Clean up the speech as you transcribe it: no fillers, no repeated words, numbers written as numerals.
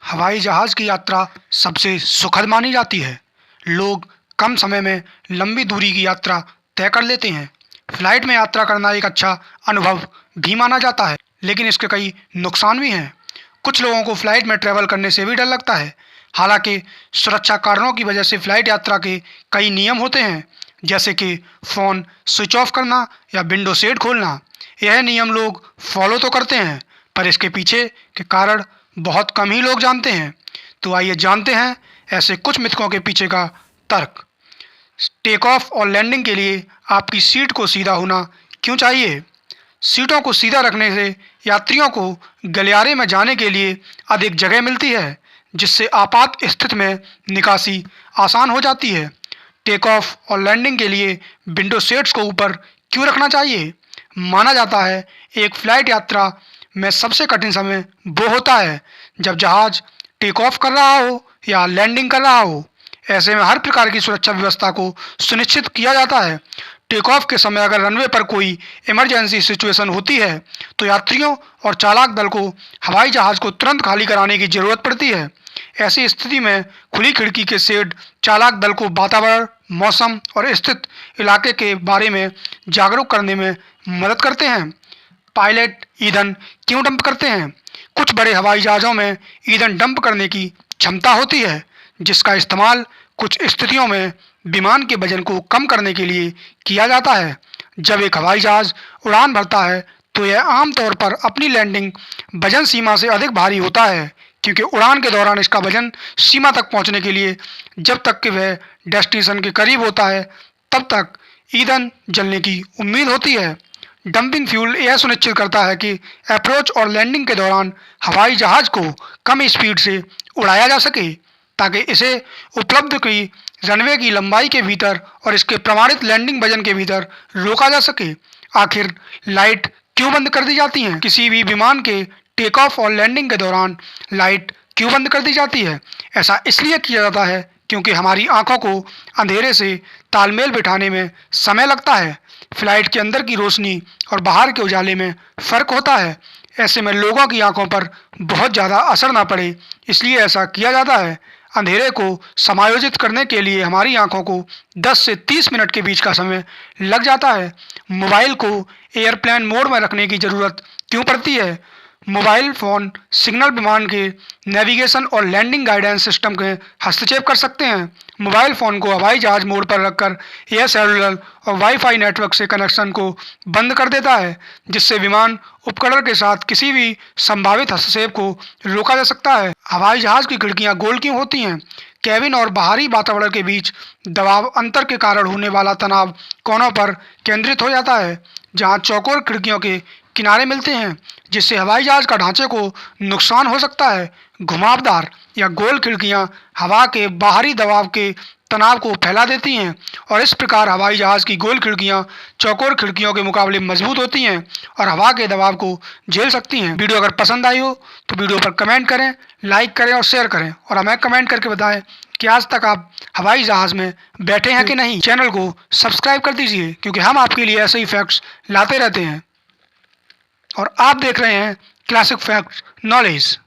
हवाई जहाज़ की यात्रा सबसे सुखद मानी जाती है। लोग कम समय में लंबी दूरी की यात्रा तय कर लेते हैं। फ्लाइट में यात्रा करना एक अच्छा अनुभव भी माना जाता है, लेकिन इसके कई नुकसान भी हैं। कुछ लोगों को फ्लाइट में ट्रैवल करने से भी डर लगता है। हालांकि सुरक्षा कारणों की वजह से फ्लाइट यात्रा के कई नियम होते हैं, जैसे कि फ़ोन स्विच ऑफ करना या विंडो सीट खोलना। यह नियम लोग फॉलो तो करते हैं, पर इसके पीछे के कारण बहुत कम ही लोग जानते हैं। तो आइए जानते हैं ऐसे कुछ मिथकों के पीछे का तर्क। टेक ऑफ और लैंडिंग के लिए आपकी सीट को सीधा होना क्यों चाहिए? सीटों को सीधा रखने से यात्रियों को गलियारे में जाने के लिए अधिक जगह मिलती है, जिससे आपात स्थिति में निकासी आसान हो जाती है। टेक ऑफ और लैंडिंग के लिए विंडो सीट्स को ऊपर क्यों रखना चाहिए? माना जाता है एक फ्लाइट यात्रा में सबसे कठिन समय वो होता है जब जहाज टेक ऑफ कर रहा हो या लैंडिंग कर रहा हो। ऐसे में हर प्रकार की सुरक्षा व्यवस्था को सुनिश्चित किया जाता है। टेक ऑफ के समय अगर रनवे पर कोई इमरजेंसी सिचुएशन होती है तो यात्रियों और चालक दल को हवाई जहाज़ को तुरंत खाली कराने की ज़रूरत पड़ती है। ऐसी स्थिति में खुली खिड़की के शेड चालक दल को वातावरण, मौसम और स्थित इलाके के बारे में जागरूक करने में मदद करते हैं। पायलट ईंधन क्यों डंप करते हैं? कुछ बड़े हवाई जहाज़ों में ईंधन डंप करने की क्षमता होती है, जिसका इस्तेमाल कुछ स्थितियों में विमान के वजन को कम करने के लिए किया जाता है। जब एक हवाई जहाज़ उड़ान भरता है तो यह आमतौर पर अपनी लैंडिंग वजन सीमा से अधिक भारी होता है, क्योंकि उड़ान के दौरान इसका वजन सीमा तक पहुंचने के लिए जब तक कि वह डेस्टिनेशन के करीब होता है तब तक ईंधन जलने की उम्मीद होती है। डंपिंग फ्यूल यह सुनिश्चित करता है कि अप्रोच और लैंडिंग के दौरान हवाई जहाज़ को कम स्पीड से उड़ाया जा सके, ताकि इसे उपलब्ध की रनवे की लंबाई के भीतर और इसके प्रमाणित लैंडिंग वजन के भीतर रोका जा सके। आखिर लाइट क्यों बंद कर दी जाती हैं? किसी भी विमान के टेक ऑफ और लैंडिंग के दौरान लाइट क्यों बंद कर दी जाती है? ऐसा इसलिए किया जाता है क्योंकि हमारी आंखों को अंधेरे से तालमेल बिठाने में समय लगता है। फ्लाइट के अंदर की रोशनी और बाहर के उजाले में फ़र्क होता है। ऐसे में लोगों की आंखों पर बहुत ज़्यादा असर ना पड़े, इसलिए ऐसा किया जाता है। अंधेरे को समायोजित करने के लिए हमारी आंखों को 10 से 30 मिनट के बीच का समय लग जाता है। मोबाइल को एयरप्लेन मोड में रखने की ज़रूरत क्यों पड़ती है? मोबाइल फ़ोन सिग्नल विमान के नेविगेशन और लैंडिंग गाइडेंस सिस्टम के हस्तक्षेप कर सकते हैं। मोबाइल फ़ोन को हवाई जहाज़ मोड पर रखकर यह सेलुलर और वाईफाई नेटवर्क से कनेक्शन को बंद कर देता है, जिससे विमान उपकरण के साथ किसी भी संभावित हस्तक्षेप को रोका जा सकता है। हवाई जहाज़ की खिड़कियाँ गोल क्यों होती हैं? कैबिन और बाहरी वातावरण के बीच दबाव अंतर के कारण होने वाला तनाव कोनों पर केंद्रित हो जाता है, जहाँ चौकोर खिड़कियों के किनारे मिलते हैं, जिससे हवाई जहाज़ का ढांचे को नुकसान हो सकता है। घुमावदार या गोल खिड़कियां हवा के बाहरी दबाव के तनाव को फैला देती हैं, और इस प्रकार हवाई जहाज़ की गोल खिड़कियां चौकोर खिड़कियों के मुकाबले मजबूत होती हैं और हवा के दबाव को झेल सकती हैं। वीडियो अगर पसंद आई हो तो वीडियो पर कमेंट करें, लाइक करें और शेयर करें, और हमें कमेंट करके बताएं कि आज तक आप हवाई जहाज़ में बैठे हैं कि नहीं। चैनल को सब्सक्राइब कर दीजिए, क्योंकि हम आपके लिए ऐसे ही फैक्ट्स लाते रहते हैं। और आप देख रहे हैं क्लासिक फैक्ट नॉलेज।